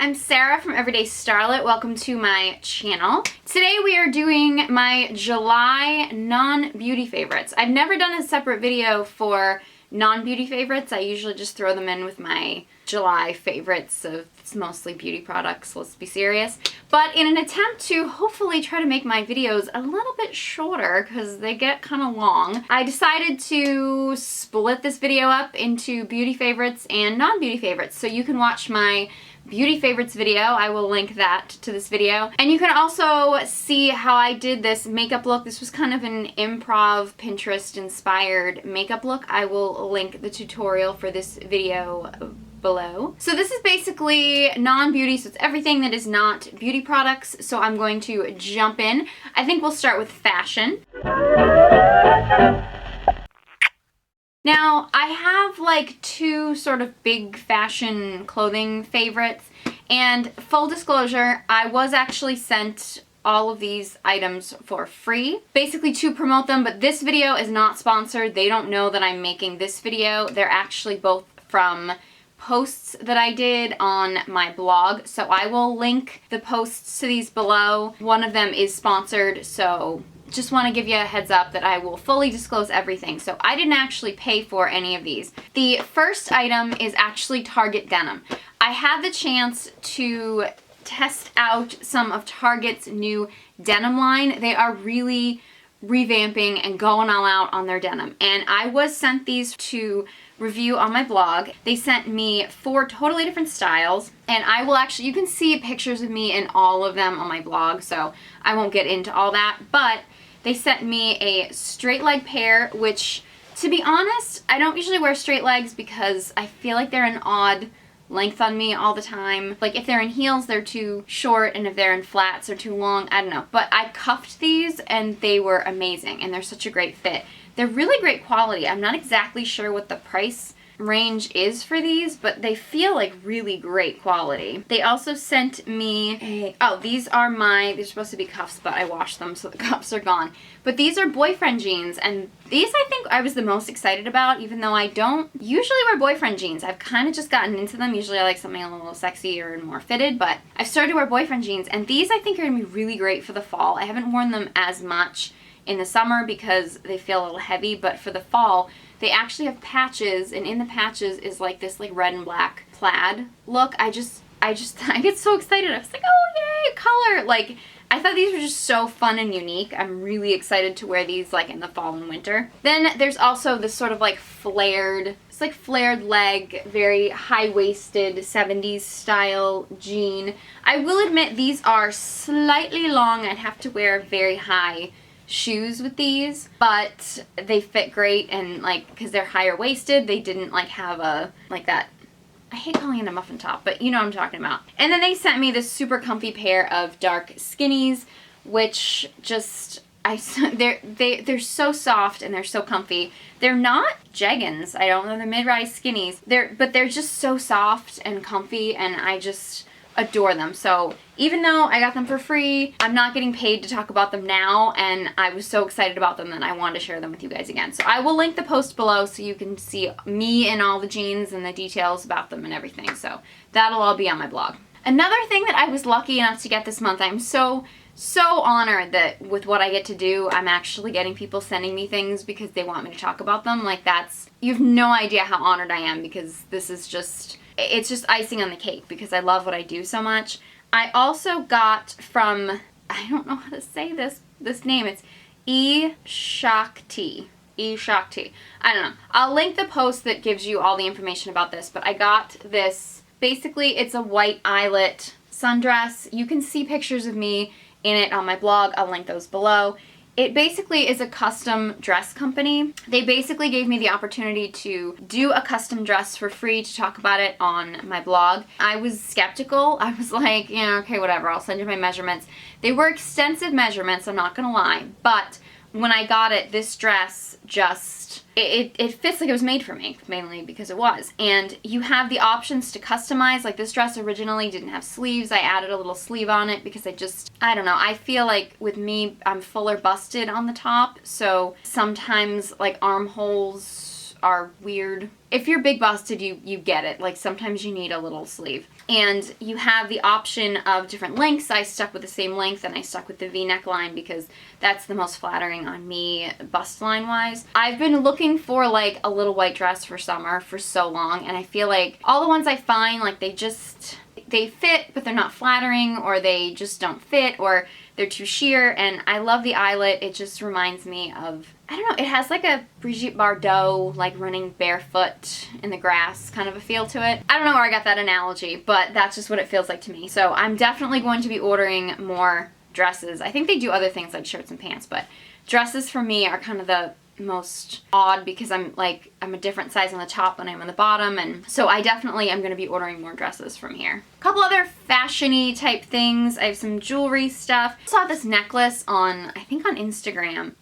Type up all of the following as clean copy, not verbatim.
I'm Sarah from Everyday Starlet. Welcome to my channel. Today we are doing my July non-beauty favorites. I've never done a separate video for non-beauty favorites. I usually just throw them in with my July favorites, so it's mostly beauty products, let's be serious. But in an attempt to hopefully try to make my videos a little bit shorter because they get kind of long, I decided to split this video up into beauty favorites and non-beauty favorites. So you can watch my beauty favorites video. I will link that to this video. And you can also see how I did this makeup look. This was kind of an improv Pinterest inspired makeup look. I will link the tutorial for this video below. So this is basically non-beauty, so it's everything that is not beauty products. So I'm going to jump in. I think we'll start with fashion. Now, I have like two sort of big fashion clothing favorites, and full disclosure, I was actually sent all of these items for free, basically to promote them, but this video is not sponsored. They don't know that I'm making this video. They're actually both from posts that I did on my blog, so I will link the posts to these below. One of them is sponsored, so just want to give you a heads up that I will fully disclose everything. So I didn't actually pay for any of these. The first item is actually Target denim. I had the chance to test out some of Target's new denim line. They are really revamping and going all out on their denim, and I was sent these to review on my blog. They sent me 4 totally different styles, and I will actually, you can see pictures of me in all of them on my blog, so I won't get into all that, but they sent me a straight leg pair, which, to be honest, I don't usually wear straight legs because I feel like they're an odd length on me all the time. Like if they're in heels, they're too short, and if they're in flats, they're too long. I don't know. But I cuffed these and they were amazing, and they're such a great fit. They're really great quality. I'm not exactly sure what the price range is for these, but they feel like really great quality. They also sent me these are supposed to be cuffs, but I washed them so the cuffs are gone. But these are boyfriend jeans, and these I think I was the most excited about, even though I don't usually wear boyfriend jeans. I've kind of just gotten into them. Usually I like something a little sexier and more fitted, but I've started to wear boyfriend jeans, and these I think are gonna be really great for the fall. I haven't worn them as much in the summer because they feel a little heavy, but for the fall, they actually have patches, and in the patches is like this like red and black plaid look. I get so excited. I was like, oh yay, color! Like, I thought these were just so fun and unique. I'm really excited to wear these like in the fall and winter. Then there's also this sort of like flared, it's like flared leg, very high-waisted 70s style jean. I will admit these are slightly long. I'd have to wear very high shoes with these, but they fit great, and like because they're higher waisted, they didn't like have a like that, I hate calling it a muffin top, but you know what I'm talking about. And then they sent me this super comfy pair of dark skinnies, which just they're so soft and they're so comfy. They're not jeggings, I don't know, they're mid-rise skinnies. But they're just so soft and comfy, and I just adore them. So even though I got them for free, I'm not getting paid to talk about them now, and I was so excited about them that I wanted to share them with you guys again. So I will link the post below so you can see me and all the jeans and the details about them and everything. So that'll all be on my blog. Another thing that I was lucky enough to get this month, I'm so honored that with what I get to do, I'm actually getting people sending me things because they want me to talk about them. Like you have no idea how honored I am, because this is it's just icing on the cake because I love what I do so much. I also got from, I don't know how to say this name, it's E-Shakti. E-Shakti. I don't know. I'll link the post that gives you all the information about this, but I got this, basically it's a white eyelet sundress. You can see pictures of me in it on my blog. I'll link those below. It basically is a custom dress company. They basically gave me the opportunity to do a custom dress for free to talk about it on my blog. I was skeptical. I was like, yeah, okay, whatever, I'll send you my measurements. They were extensive measurements, I'm not gonna lie, but when I got it, this dress just, it fits like it was made for me, mainly because it was. And you have the options to customize. Like this dress originally didn't have sleeves. I added a little sleeve on it because I don't know, I feel like with me, I'm fuller busted on the top, so sometimes like armholes are weird. If you're big busted, you get it. Like sometimes you need a little sleeve. and you have the option of different lengths. I stuck with the same length, and I stuck with the V neckline because that's the most flattering on me bust line wise. I've been looking for like a little white dress for summer for so long, and I feel like all the ones I find, like they fit, but they're not flattering, or they just don't fit, or they're too sheer. And I love the eyelet. It just reminds me of, I don't know, it has like a Brigitte Bardot, like running barefoot in the grass kind of a feel to it. I don't know where I got that analogy, but that's just what it feels like to me. So I'm definitely going to be ordering more dresses. I think they do other things like shirts and pants, but dresses for me are kind of the most odd because I'm a different size on the top than I am on the bottom, and so I definitely am going to be ordering more dresses from here. A couple other fashion-y type things. I have some jewelry stuff. I saw this necklace on, I think on Instagram,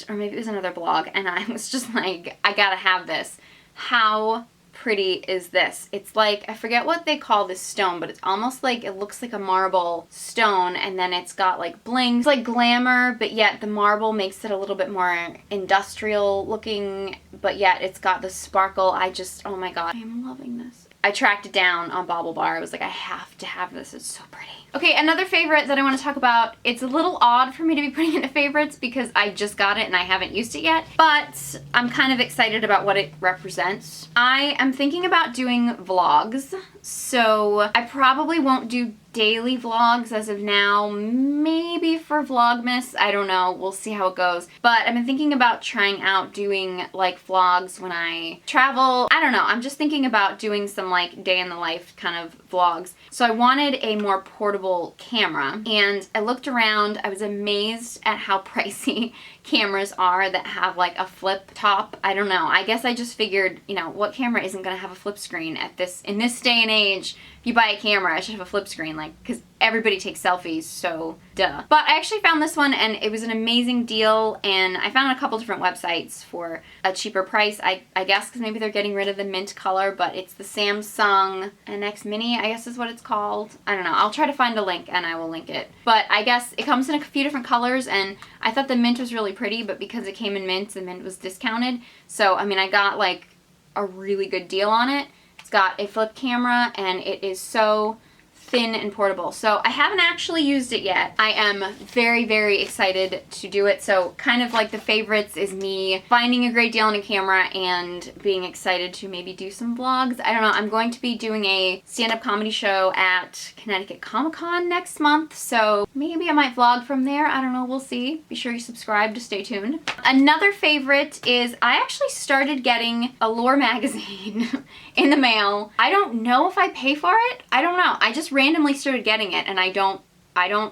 or maybe it was another blog, and I was just like, I gotta have this. How pretty is this? It's like, I forget what they call this stone, but it's almost like, it looks like a marble stone, and then it's got like bling. It's like glamour, but yet the marble makes it a little bit more industrial looking, but yet it's got the sparkle. Oh my god, I'm loving this. I tracked it down on BaubleBar. I was like, I have to have this. It's so pretty. Okay, another favorite that I want to talk about. It's a little odd for me to be putting into favorites because I just got it and I haven't used it yet, but I'm kind of excited about what it represents. I am thinking about doing vlogs, so I probably won't do daily vlogs as of now, maybe for Vlogmas, I don't know, we'll see how it goes. But I've been thinking about trying out doing like vlogs when I travel. I don't know, I'm just thinking about doing some like day in the life kind of vlogs. So I wanted a more portable camera, and I looked around. I was amazed at how pricey cameras are that have like a flip top. I don't know, I guess I just figured, you know, what camera isn't gonna have a flip screen in this day and age? If you buy a camera, it should have a flip screen, like, because everybody takes selfies, so duh. But I actually found this one, and it was an amazing deal, and I found a couple different websites for a cheaper price, I guess, because maybe they're getting rid of the mint color, but it's the Samsung NX Mini, I guess is what it's called. I don't know, I'll try to find a link, and I will link it. But I guess it comes in a few different colors, and I thought the mint was really pretty, but because it came in mint, the mint was discounted. So, I mean, I got, like, a really good deal on it. It's got a flip camera, and it is so thin and portable. So I haven't actually used it yet. I am very, very excited to do it. So kind of like the favorites is me finding a great deal on a camera and being excited to maybe do some vlogs. I don't know. I'm going to be doing a stand-up comedy show at Connecticut Comic-Con next month. So maybe I might vlog from there. I don't know. We'll see. Be sure you subscribe to stay tuned. Another favorite is I actually started getting Allure Magazine in the mail. I don't know if I pay for it. I don't know. I just randomly started getting it, and I don't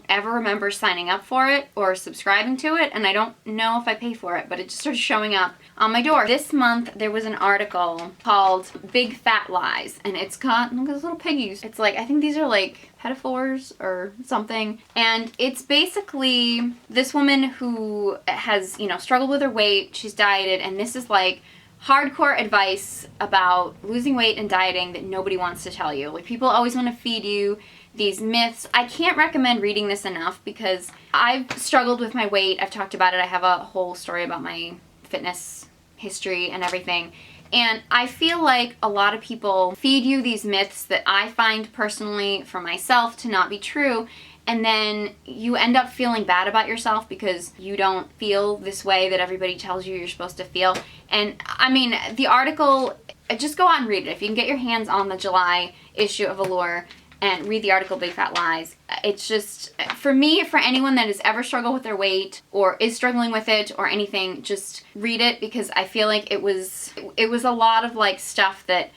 ever remember signing up for it or subscribing to it, and I don't know if I pay for it, but it just started showing up on my door. This month there was an article called Big Fat Lies, and it's got, look at those little piggies. It's like, I think these are like pedophores or something, and it's basically this woman who has, you know, struggled with her weight, she's dieted, and this is like hardcore advice about losing weight and dieting that nobody wants to tell you. Like, people always want to feed you these myths. I can't recommend reading this enough because I've struggled with my weight. I've talked about it. I have a whole story about my fitness history and everything. And I feel like a lot of people feed you these myths that I find personally for myself to not be true. And then you end up feeling bad about yourself because you don't feel this way that everybody tells you you're supposed to feel. And I mean, the article, just go out and read it. If you can get your hands on the July issue of Allure and read the article Big Fat Lies. It's just, for me, for anyone that has ever struggled with their weight or is struggling with it or anything, just read it, because I feel like it was a lot of like stuff that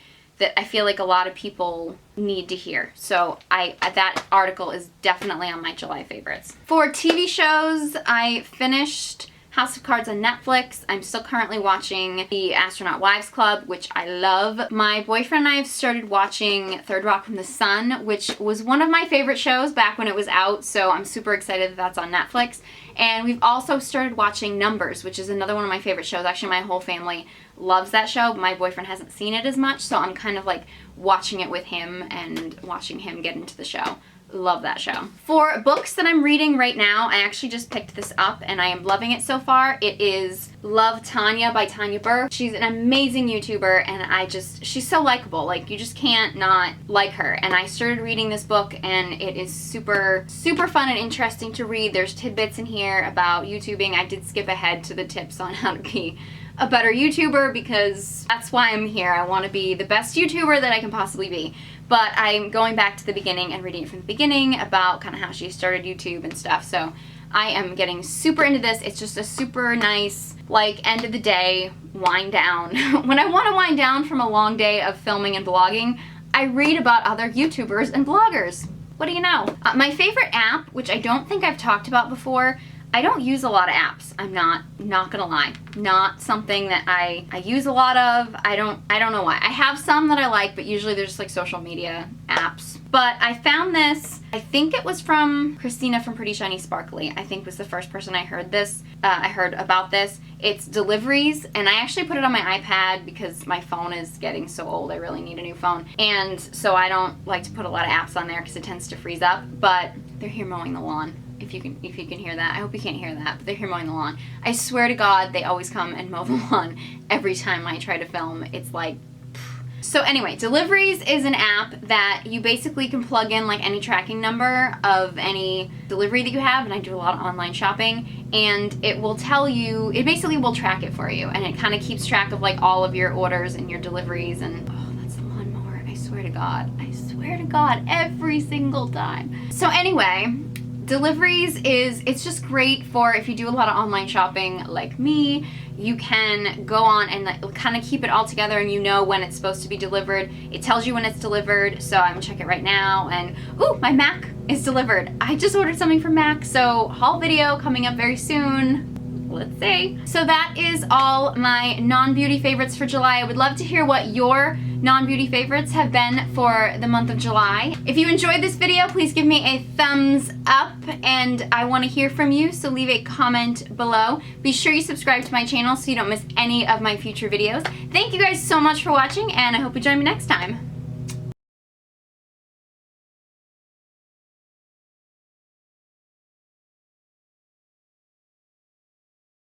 I feel like a lot of people need to hear. So that article is definitely on my July favorites. For TV shows, I finished House of Cards on Netflix. I'm still currently watching the Astronaut Wives Club, which I love. My boyfriend and I have started watching Third Rock from the Sun, which was one of my favorite shows back when it was out, so I'm super excited that that's on Netflix. And we've also started watching Numbers, which is another one of my favorite shows. Actually, my whole family loves that show, but my boyfriend hasn't seen it as much, so I'm kind of like watching it with him and watching him get into the show. love that show. For books that I'm reading right now, I actually just picked this up and I am loving it so far. It is Love, Tanya by Tanya Burr. She's an amazing YouTuber and she's so likable. Like, you just can't not like her. And I started reading this book and it is super, super fun and interesting to read. There's tidbits in here about YouTubing. I did skip ahead to the tips on how to be a better YouTuber because that's why I'm here. I want to be the best YouTuber that I can possibly be. But I'm going back to the beginning and reading it from the beginning about kind of how she started YouTube and stuff. So I am getting super into this. It's just a super nice, like, end of the day wind down. When I want to wind down from a long day of filming and vlogging, I read about other YouTubers and bloggers. What do you know? My favorite app, which I don't think I've talked about before, I don't use a lot of apps. I'm not gonna lie. Not something that I use a lot of. I don't know why. I have some that I like, but usually they're just like social media apps. But I found this, I think it was from Christina from Pretty Shiny Sparkly, I think was the first person I heard about this. It's Deliveries, and I actually put it on my iPad because my phone is getting so old, I really need a new phone. And so I don't like to put a lot of apps on there because it tends to freeze up, but they're here mowing the lawn. If you can hear that. I hope you can't hear that, but they're here mowing the lawn. I swear to God, they always come and mow the lawn every time I try to film. It's like, so anyway, Deliveries is an app that you basically can plug in like any tracking number of any delivery that you have, and I do a lot of online shopping, and it will tell you, it basically will track it for you, and it kind of keeps track of like all of your orders and your deliveries, and oh, that's the lawnmower. I swear to God, every single time. So anyway, Deliveries it's just great for if you do a lot of online shopping like me. You can go on and kind of keep it all together and you know when it's supposed to be delivered. It tells you when it's delivered, so I'm gonna check it right now, and ooh, my Mac is delivered. I just ordered something from Mac, so haul video coming up very soon. Let's see. So that is all my non-beauty favorites for July. I would love to hear what your non-beauty favorites have been for the month of July. If you enjoyed this video, please give me a thumbs up, and I want to hear from you, so leave a comment below. Be sure you subscribe to my channel so you don't miss any of my future videos. Thank you guys so much for watching, and I hope you join me next time.